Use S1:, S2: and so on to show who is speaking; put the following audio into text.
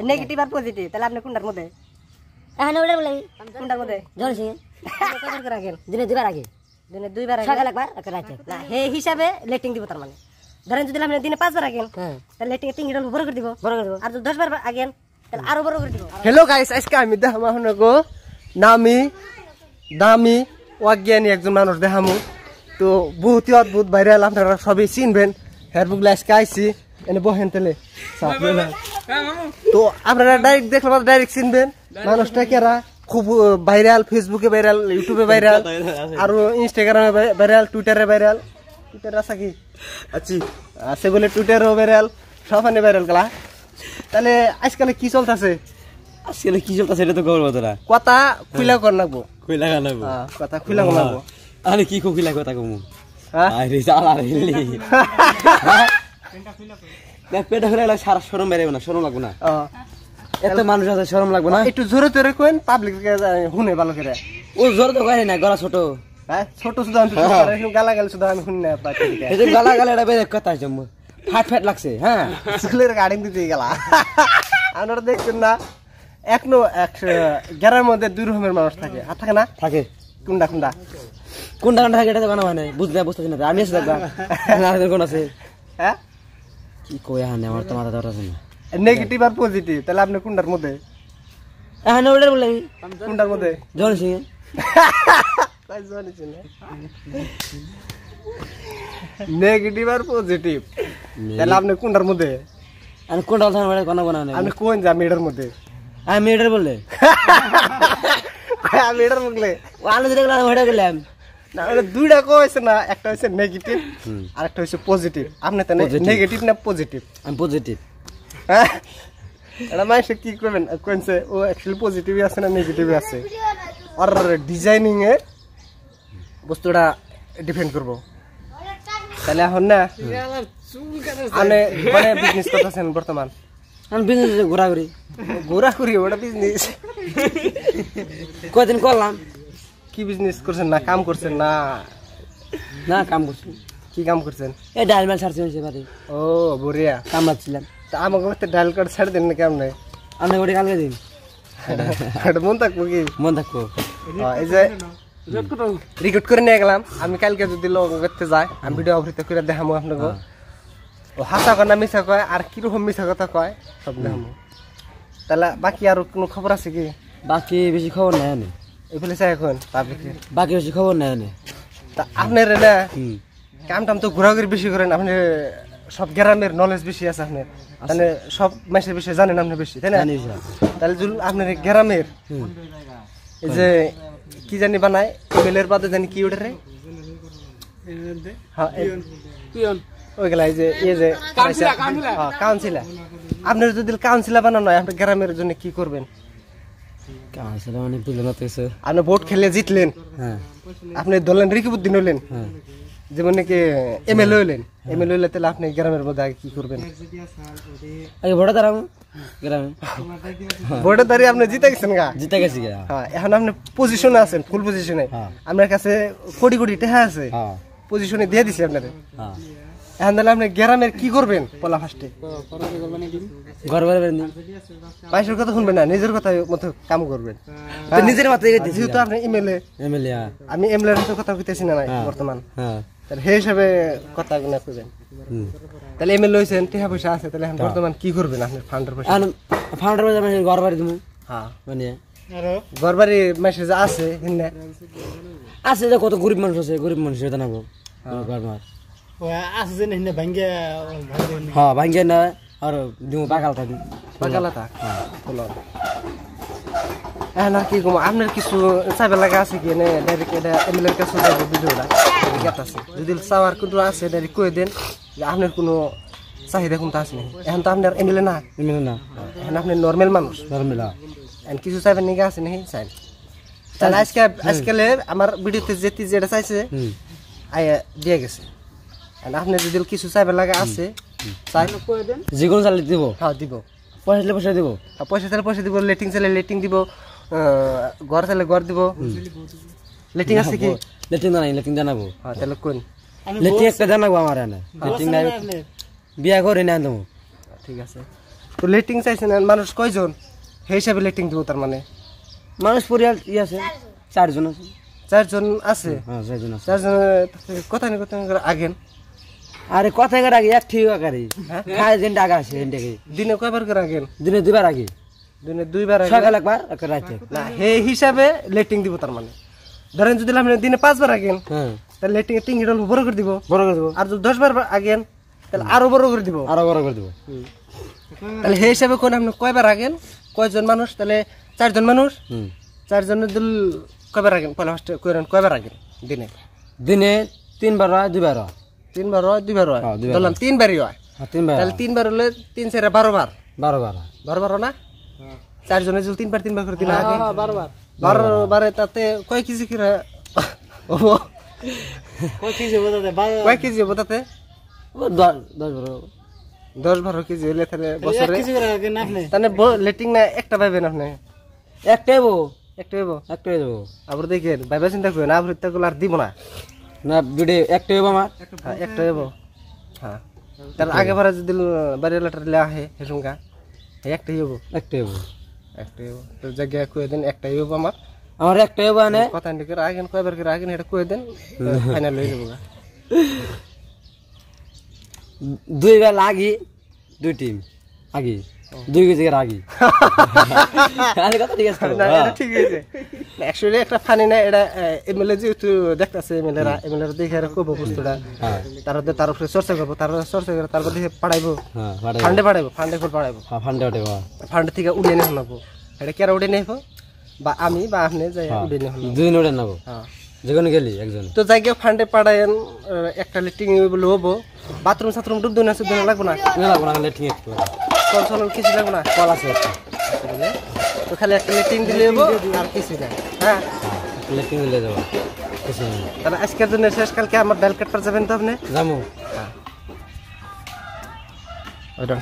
S1: negative আর positive তাহলে আপনি কোনটার মধ্যে
S2: এখন ওটা বলে
S1: কোনটার মধ্যে
S2: জলছি
S1: কতবার করে রাখেন
S2: দিনে দুবার আগে
S1: দিনে 2 বার
S2: সকাল একবার এক রাতে
S1: না হে হিসাবে লেটিং দিব তার মানে ধরেন যদি আপনি দিনে 5 বার রাখেন তাহলে লেটিং 3 গিডল বড় করে দিব আর যদি 10 বার আগেন তাহলে আরো বড় করে দিব
S3: হ্যালো গাইস আজকে আমি দেখামু আপনাকে নামি দামি অজ্ঞানী একজন মানুষ দেখামু তো বহুত অদ্ভুত ভাইরাল আপনারা সবাই চিনবেন হেয়ারবুক আজকে আইছি এনে বহেন তেলে তো আপনারা ডাইরেক্ট দেখলে ডাইরেক্ট চিনবেন মানুষটা কেরা খুব ভাইরাল ফেসবুকে ভাইরাল ইউটিউবে ভাইরাল আর ইনস্টাগ্রামে ভাইরাল টুইটারে ভাইরাল টুইটার আছে কি আছে বলে টুইটারও ভাইরাল সবানে ভাইরাল গলা তাহলে আজকাল কি চলতেছে
S4: আজকাল কি চলতেছে এটা তো গর্ব তোরা
S3: কথা খুইলা কর লাগবো
S4: কইলা গানাবো
S3: কথা খুইলা কর লাগবো
S4: আরে কি কইলা কথা কমু
S3: হ্যাঁ
S4: আরে জালা রেলি না পেটা ফেলে সারা শরম বেরেবে না শরম লাগবে না এত মানুষ আছে শরম লাগবে না
S3: একটু জোরে জোরে কইন পাবলিক শুনে ভালো করে
S4: ও জোরে তো কই না গলা ছোট
S3: হ্যাঁ ছোট সুদা আমি গালা গাল সুদা আমি শুনি না পাচ্ছি
S4: এই যে গালা গালা এটা বেরে কথা জম ফাট ফাট লাগছে হ্যাঁ
S3: স্কুলের গাড়ি দিতে গেলা আপনারা দেখছেন না একনো এক গ্রামের মধ্যে দুই রকমের মানুষ থাকে আর থাকে না
S4: থাকে
S3: কোনটা কোনটা
S4: কোনটা কোনটা থাকে এটা তো জানা মানে বুঝতেছি না আমি এসে দেখবা আর কোন আছে
S3: হ্যাঁ
S4: কি কই হানে আমার তো মাথা ধরা আছে না
S3: নেগেটিভ আর পজিটিভ তাহলে আপনি কোনটার মধ্যে
S4: এখন ওটা বলে
S3: কোনটার মধ্যে
S4: জন সিং
S3: নেগেটিভ আর পজিটিভ তাহলে আপনি কোনটার মধ্যে
S4: আমি কোনটা কথা বলে কোন কোন
S3: আপনি কোন যে আমি এটার মধ্যে
S4: আমি এটার বললে
S3: আমি এটার বললে
S4: আলো দিলে গেলাম হেডে গেলাম
S3: না ওটা দুইটা কইছে না একটা হইছে নেগেটিভ আর একটা হইছে পজিটিভ আপনি তো নেগেটিভ না পজিটিভ
S4: আমি পজিটিভ
S3: হ্যাঁ এটা মানুষ কি করবেন কোনছে ও অ্যাকচুয়ালি পজিটিভই আছে না নেগেটিভই আছে আর ডিজাইনিং এ বস্তুটা ডিপেন্ড করব তাহলে এখন না মানে মানে বিজনেস করতেছেন বর্তমান
S4: আমি বিজনেস ঘোরাঘুরি
S3: ঘোরাঘুরি ওটা বিজনেস
S4: কয়দিন করলাম
S3: কি বিজনেস করছেন না কাম করছেন না
S4: না কাম করছি
S3: কি কাম করছেন
S4: এই ডাল মাল ছাড়ছি হয়েছে বাড়ি
S3: ও বড়িয়া
S4: কামড়াচ্ছিলাম
S3: তা আমাকে তো ডাল কার্ড ছাড় দেন না কেমন
S4: আপনি ওটা কালকে দিন
S3: এটা মন থাকবো কি
S4: মন থাকবো
S3: এই যে রেকর্ড করে নিয়ে গেলাম আমি কালকে যদি লোক করতে যাই আমি ভিডিও অবৃত করে দেখাবো আপনাকে ও হাসা কয় না মিশা কয় আর কিরকম মিশা কথা কয় সব দেখাবো তাহলে বাকি আর কোনো খবর আছে কি
S4: বাকি বেশি খবর নাই আনে
S3: এগুলো চাই এখন পাবলিকে
S4: বাকি বেশি খবর নাই আনে
S3: তা আপনার না কাম টাম তো ঘোরাঘুরি বেশি করেন আপনি সব গ্রামের নলেজ বেশি আছে আপনার তাহলে সব মাসের বিষয়ে জানেন আপনি বেশি তাই না তাহলে আপনার গ্রামের এই যে কি জানি বানায় ইমেলের বাদে জানি কি ওটা রে হ্যাঁ ওইগুলা এই যে কাউন্সিলার আপনার যদি কাউন্সিলার বানানো হয় আপনার গ্রামের জন্য কি করবেন
S4: কাউন্সিলর মানে বুঝলেন না তো
S3: আপনি ভোট খেলে জিতলেন
S4: হ্যাঁ
S3: আপনি দলেন রিকিবুদ্দিন হলেন যেমন নাকি এমএলএ হলেন এমএলএ হলে তাহলে আপনি গ্রামের মধ্যে আগে কি করবেন
S4: আগে ভোটে দাঁড়াবো গ্রামে
S3: ভোটে দাঁড়িয়ে আপনি জিতে গেছেন গা
S4: জিতে গেছি
S3: হ্যাঁ এখন আপনি পজিশনে আছেন ফুল পজিশনে আপনার কাছে কোটি কোটি টাকা আছে পজিশনে দিয়ে দিছি আপনাদের এখন তাহলে আপনি গ্রামের কি করবেন পলা ফার্স্টে
S4: ঘর বাড়ি
S3: পয়সার কথা শুনবেন না নিজের কথা মতো কাম করবেন
S4: নিজের মাথায়
S3: যেহেতু আপনি এমএলএ আমি এমএলএ এর কথা কইতেছি না বর্তমান তাহলে সেই হিসাবে কথা গুলো কইবেন তাহলে এমএলএ হইছেন টাকা পয়সা আছে তাহলে এখন বর্তমান কি করবেন আপনি ফান্ডের পয়সা
S4: ফান্ডের পয়সা মানে ঘর বাড়ি দিমু
S3: হ্যাঁ
S4: মানে
S3: ঘর বাড়ি মেসেজ আছে হিন্নে
S4: আছে যে কত গরিব মানুষ আছে গরিব মানুষ জানাবো ঘর মার
S5: আছে যে হিন্নে ভাঙ্গে
S4: হ্যাঁ ভাঙ্গে না আর দিমু পাকালতা দিমু
S3: পাকালতা হ্যাঁ বলো এখন আর কি কম আপনার কিছু চাইবে লাগা আছে কি না ডাইরেক্ট এটা এমএলএ এর কাছে যাবো ভিডিওটা গেট আছে যদি চাওয়ার কোনো আছে ডাইরেক্ট কই দেন যে আপনার কোনো চাহিদা কোনটা আছে নাকি এখন তো আপনার এমএলএ না এখন আপনি নর্মাল মানুষ
S4: নর্মাল
S3: এখন কিছু চাইবেন নাকি আছে নাকি চাই তাহলে আজকালে আমার ভিডিওতে যেটা চাইছে আয়া দিয়ে গেছে আপনি যদি কিছু চাইবে লাগা আছে চাই কই দেন
S4: যেগুলো চাইলে দিব
S3: হ্যাঁ দিব
S4: পয়সা দিব
S3: পয়সা চাইলে পয়সা দিব লেটিং চাইলে লেটিং দিব ঘর চাইলে ঘর দিব লেটিং আছে কি
S4: লেটিং নাই লেটিং জানাবো
S3: হ্যাঁ তাহলে কোন
S4: লেটিং একটা জানাবো আমার এনে লেটিং নাই বিয়া করে না দেবো
S3: ঠিক আছে তো লেটিং চাইছেন মানুষ কয়জন সেই হিসাবে লেটিং দিব তার মানে
S4: মানুষ পরিবার ই আছে 4 জন আছে
S3: 4 জন আছে
S4: হ্যাঁ 4 জন আছে
S3: 4 জন কথা নি কথা আগেন
S4: আরে কথা করে আগে এক ঠিক আগে খায় দিন আগা আছে এন্ডে
S3: দিনে কয়বার করে আগেন
S4: দিনে দুবার আগে
S3: দিনে দুইবার আগে
S4: সকাল একবার আর রাতে
S3: না সেই হিসাবে লেটিং দিব তার মানে ধরেন যদি আপনি দিনে 5 বার আগেন
S4: হ্যাঁ
S3: তাহলে লেটিং টিং হিডল বড় করে দিব
S4: বড় করে দেব
S3: আর যদি 10 বার আগেন তাহলে আরো বড় করে দিব
S4: আরো বড় করে দেব
S3: তাহলে সেই হিসাবে কোন আপনি কয়বার আগেন কয়জন মানুষ তাহলে 4 জন মানুষ 4 জনের দিল কয়বার আগেন পয়লা ফার্স্ট কইরেন কয়বার আগেন দিনে
S4: দিনে 3 বার হয় 2 বার হয়
S3: 3 বার হয় 2 বার হয়
S4: হ্যাঁ, 2 বার
S3: বললাম 3 বারই হয়
S4: হ্যাঁ 3 বার
S3: তাহলে 3 বার হলে 3 4 12 বার
S4: 12 বার হয়
S3: 12 বার না 4 জনের যদি 3 বার করে দিন আগে 12 বারে তাতে কয় কেজি করে ও
S5: কই কি যে বলতে
S3: কয় কেজি হবে তাতে
S4: ও 10 বার
S3: 10-12 কেজি হলে তাহলে বছরে
S5: কিছু করে আগে না আপনি
S3: তাহলে লেটিং না একটা পাইবেন আপনি
S4: একটাই বো
S3: একটা হইব
S4: একটাই দেব
S3: আবার দেখেন ভাইবা চিন্তা করেন আবার ইত্যাগুলো আর দিব না
S4: না ভিডিও একটাই হইব আমার
S3: হ্যাঁ একটা হইব হ্যাঁ তার আগে বারে যদি বাড়ি লেটার লে আহে হেসুঙ্গা একটাই হইব
S4: একটাই হইব
S3: একটাই হইব তো জায়গা কয়ে দেন একটাই হইব
S4: আমার একটাই হইব মানে
S3: কথা নিকে আগেন কয়বার করে আগেন এটা কয়ে দেন ফাইনাল হয়ে যাবো গা
S4: 2 বার লাগি 2 টিম আগে 2 কেজি করে আগে আরে কথা ঠিক আছে
S3: না এটা ঠিক আছে অ্যাকচুয়ালি একটা ফানি না এটা এমএলএ যেহেতু দেখতেছে এমএলএ দেখে আর কব বস্তুটা তার উপরে চর্চা করবো চর্চা করে তারপর দেখে পাঠাইবো
S4: হ্যাঁ
S3: ফান্ডে পাঠাইবো ফান্ডে ফুল পাঠাইবো
S4: হ্যাঁ ফান্ডে ওঠে
S3: ফান্ড থেকে উড়িয়ে নিয়ে নেবো এটা কেরা উড়িয়ে নেব বা আমি বা আপনি যাই উড়িয়ে নিয়ে নেবো
S4: দুই নোটে নেব
S3: হ্যাঁ
S4: যেখানে গেলি একজন
S3: তো জায়গা ফান্ডে পাঠায়েন একটা লিটিং বলে হবো বাথরুম সাথরুম ডুব দিন আছে দিন লাগবো না
S4: লাগবো না ঠিক আছে
S3: কল চল কিছু লাগবো না
S4: কল আছে একটা
S3: তো খালি একটা লিটিং দিলে হবো আর কিছু না হ্যাঁ
S4: লেটিং দিলে যাবো কিছু না
S3: তাহলে আজকের জন্য শেষ কালকে আমার ডাল কাটবার যাবেন তো আপনি
S4: যাবো
S3: ওইটা